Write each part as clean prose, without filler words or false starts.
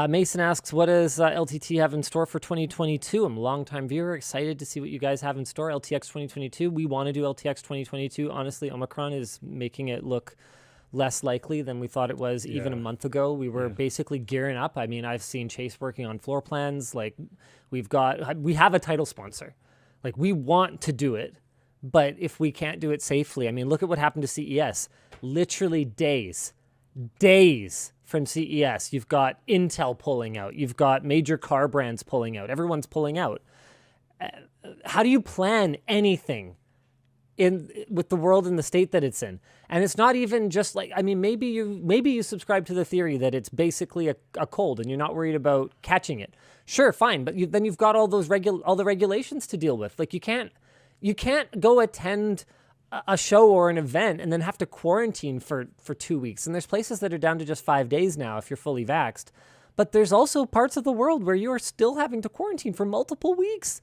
Mason asks, what does LTT have in store for 2022? I'm a longtime viewer, excited to see what you guys have in store. LTX 2022. We want to do LTX 2022. Honestly, Omicron is making it look less likely than we thought it was even a month ago. We were basically gearing up. I mean, I've seen Chase working on floor plans. Like, we have a title sponsor. Like, we want to do it, but if we can't do it safely, I mean, look at what happened to CES. Literally days from CES, you've got Intel pulling out. You've got major car brands pulling out. Everyone's pulling out. How do you plan anything with the world in the state that it's in? And it's not even just like, I mean, maybe you subscribe to the theory that it's basically a cold and you're not worried about catching it. Sure, fine, but then you've got all the regulations to deal with. Like, you can't go attend a show or an event and then have to quarantine for 2 weeks. And there's places that are down to just 5 days now if you're fully vaxxed. But there's also parts of the world where you are still having to quarantine for multiple weeks,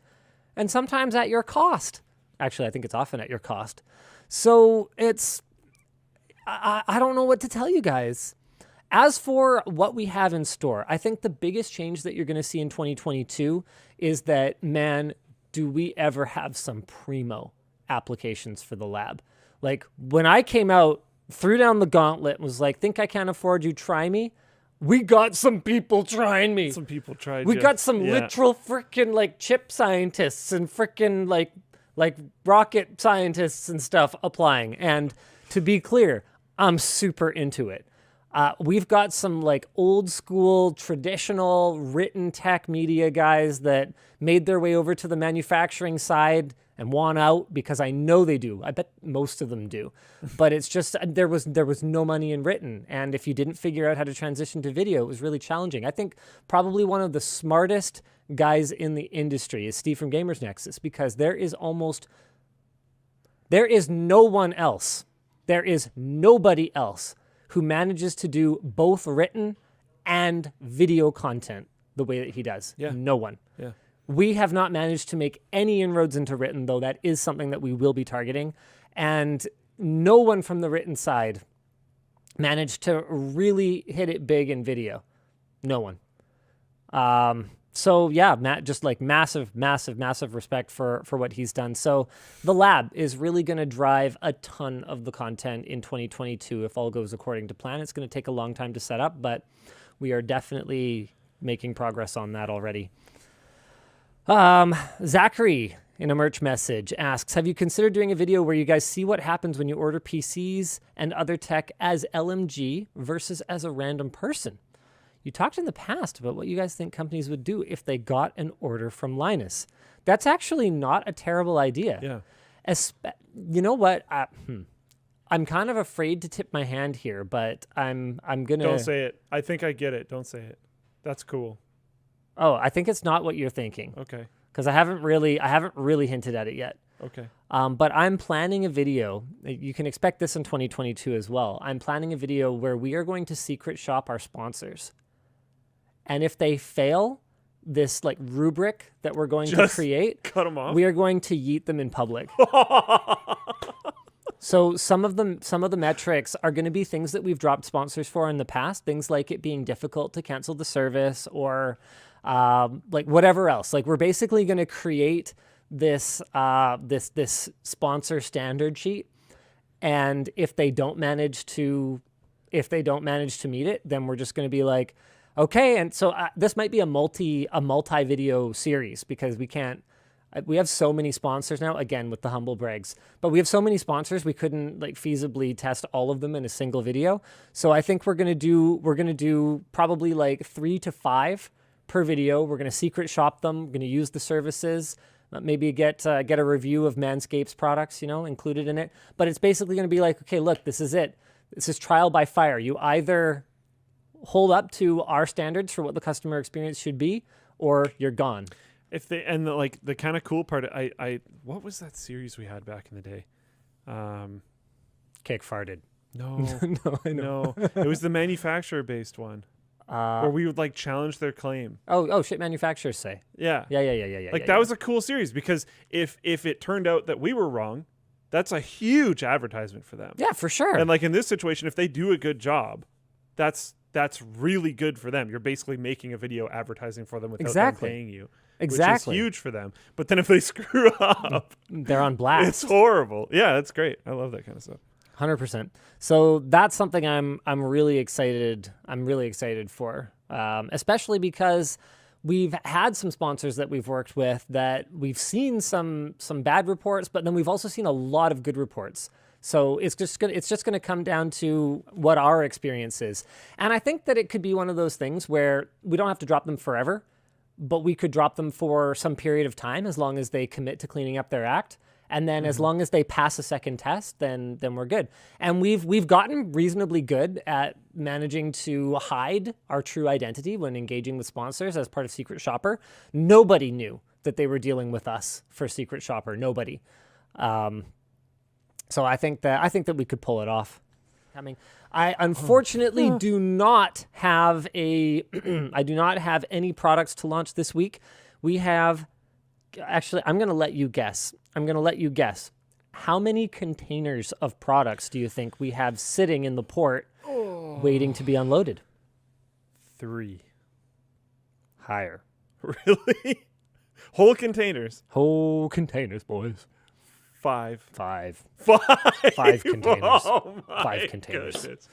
and sometimes at your cost. Actually, I think it's often at your cost. So I don't know what to tell you guys. As for what we have in store, I think the biggest change that you're going to see in 2022 is that, man, do we ever have some primo applications for the lab. Like, when I came out, threw down the gauntlet and was like, think I can't afford you, try me. We got some people trying me. Some people tried We got some literal freaking like chip scientists and freaking like rocket scientists and stuff applying. And to be clear, I'm super into it. We've got some like old school, traditional written tech media guys that made their way over to the manufacturing side and want out, because I know they do. I bet most of them do. But it's just, there was no money in written. And if you didn't figure out how to transition to video, it was really challenging. I think probably one of the smartest guys in the industry is Steve from Gamers Nexus, because there is no one else. There is nobody else who manages to do both written and video content the way that he does. Yeah. No one. Yeah. We have not managed to make any inroads into written, though that is something that we will be targeting. And no one from the written side managed to really hit it big in video. No one. So yeah, Matt, just like massive respect for what he's done. So the lab is really going to drive a ton of the content in 2022 if all goes according to plan. It's going to take a long time to set up, but we are definitely making progress on that already. Zachary in a merch message asks, have you considered doing a video where you guys see what happens when you order PCs and other tech as LMG versus as a random person? You talked in the past about what you guys think companies would do if they got an order from Linus. That's actually not a terrible idea. Yeah. You know what? I'm kind of afraid to tip my hand here, but I'm gonna. Don't say it. I think I get it. Don't say it. That's cool. Oh, I think it's not what you're thinking. Okay. Because I haven't really hinted at it yet. Okay. But I'm planning a video. You can expect this in 2022 as well. I'm planning a video where we are going to secret shop our sponsors. And if they fail this like rubric that we're going to create, cut them off. We are going to yeet them in public. So some of the metrics are going to be things that we've dropped sponsors for in the past, things like it being difficult to cancel the service or like whatever else. Like, we're basically going to create this sponsor standard sheet, and if they don't manage to meet it, then we're just going to be like, okay. And so this might be a multi video series, because we have so many sponsors now, again, with the humble brags, but we have so many sponsors, we couldn't like feasibly test all of them in a single video. So I think we're going to do probably like 3 to 5 per video. We're going to secret shop them. We're going to use the services, maybe get a review of Manscaped's products, included in it. But it's basically going to be like, okay, look, this is it. This is trial by fire. You either hold up to our standards for what the customer experience should be, or you're gone. The kind of cool part, what was that series we had back in the day? Cake farted. No, No, I know. no, it was the manufacturer based one. Where we would like challenge their claim. Oh, shit manufacturers say. Yeah. Yeah. That was a cool series, because if it turned out that we were wrong, that's a huge advertisement for them. Yeah, for sure. And like in this situation, if they do a good job, that's that's really good for them. You're basically making a video advertising for them without Exactly. them paying you. Exactly. Which is huge for them. But then if they screw up, They're on blast. it's horrible. Yeah, that's great. I love that kind of stuff. 100%. So that's something I'm really excited. I'm really excited for, especially because we've had some sponsors that we've worked with that we've seen some bad reports, but then we've also seen a lot of good reports. So it's just gonna come down to what our experience is, and I think that it could be one of those things where we don't have to drop them forever, but we could drop them for some period of time as long as they commit to cleaning up their act. And then as long as they pass a second test, then we're good. And we've gotten reasonably good at managing to hide our true identity when engaging with sponsors as part of Secret Shopper. Nobody knew that they were dealing with us for Secret Shopper. Nobody. So I think that we could pull it off. I unfortunately do not have I do not have any products to launch this week. We have, actually, I'm going to let you guess. How many containers of products do you think we have sitting in the port waiting to be unloaded? 3. Higher. Really? Whole containers? Whole containers, boys. 5. 5. 5? 5 containers. Oh my 5 containers. Goodness.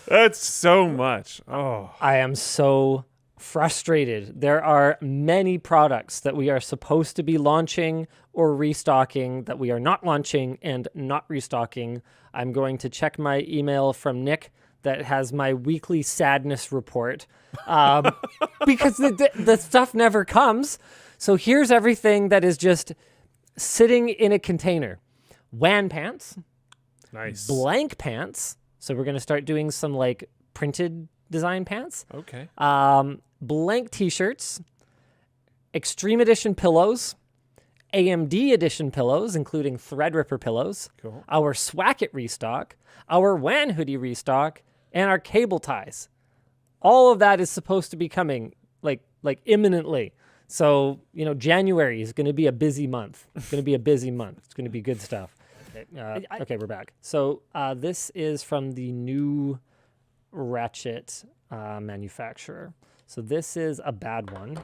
That's so much. Oh. I am so frustrated. There are many products that we are supposed to be launching or restocking that we are not launching and not restocking. I'm going to check my email from Nick that has my weekly sadness report because the stuff never comes. So here's everything that is just sitting in a container. WAN pants. Nice. Blank pants. So we're going to start doing some like printed design pants. Okay. Blank t-shirts, Extreme Edition pillows, AMD Edition pillows, including Threadripper pillows, Cool. our Swacket restock, our WAN hoodie restock, and our cable ties. All of that is supposed to be coming like imminently. So, January is going to be a busy month. It's going to be a busy month. It's going to be good stuff. Okay, we're back. So this is from the new Ratchet manufacturer. So this is a bad one.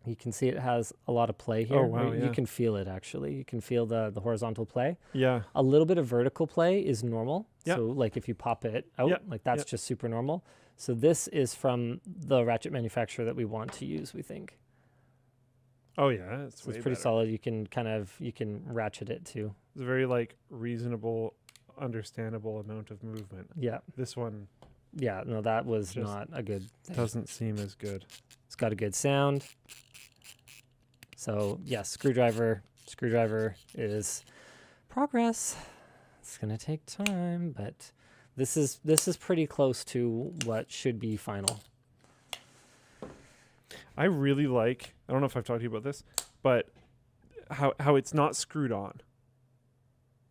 You can see it has a lot of play here. Oh, wow, yeah. You can feel it, actually. You can feel the horizontal play. Yeah. A little bit of vertical play is normal. Yeah. So like if you pop it out, Yeah. that's just super normal. So this is from the Ratchet manufacturer that we want to use, we think. Oh yeah, it's So way it's pretty better. solid. You can ratchet it too. It's a very reasonable, understandable amount of movement. Yeah. This one Yeah, no, that was Just not a good thing. doesn't seem as good. It's got a good sound. So yes, screwdriver is progress. It's gonna take time, but this is pretty close to what should be final. I really like, I don't know if I've talked to you about this, but how it's not screwed on.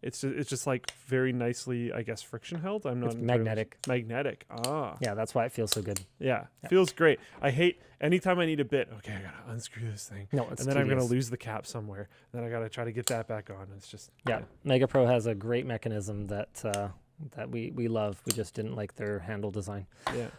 It's just like very nicely, I guess, friction held. I'm not It's entirely magnetic. Magnetic. Ah. Yeah, that's why it feels so good. Yeah. Yeah. Feels great. I hate anytime I need a bit. Okay, I gotta unscrew this thing. No, it's And then I'm gonna tedious. lose the cap somewhere. Then I gotta try to get that back on. It's just Yeah, Mega Pro has a great mechanism that we love. We just didn't like their handle design. Yeah.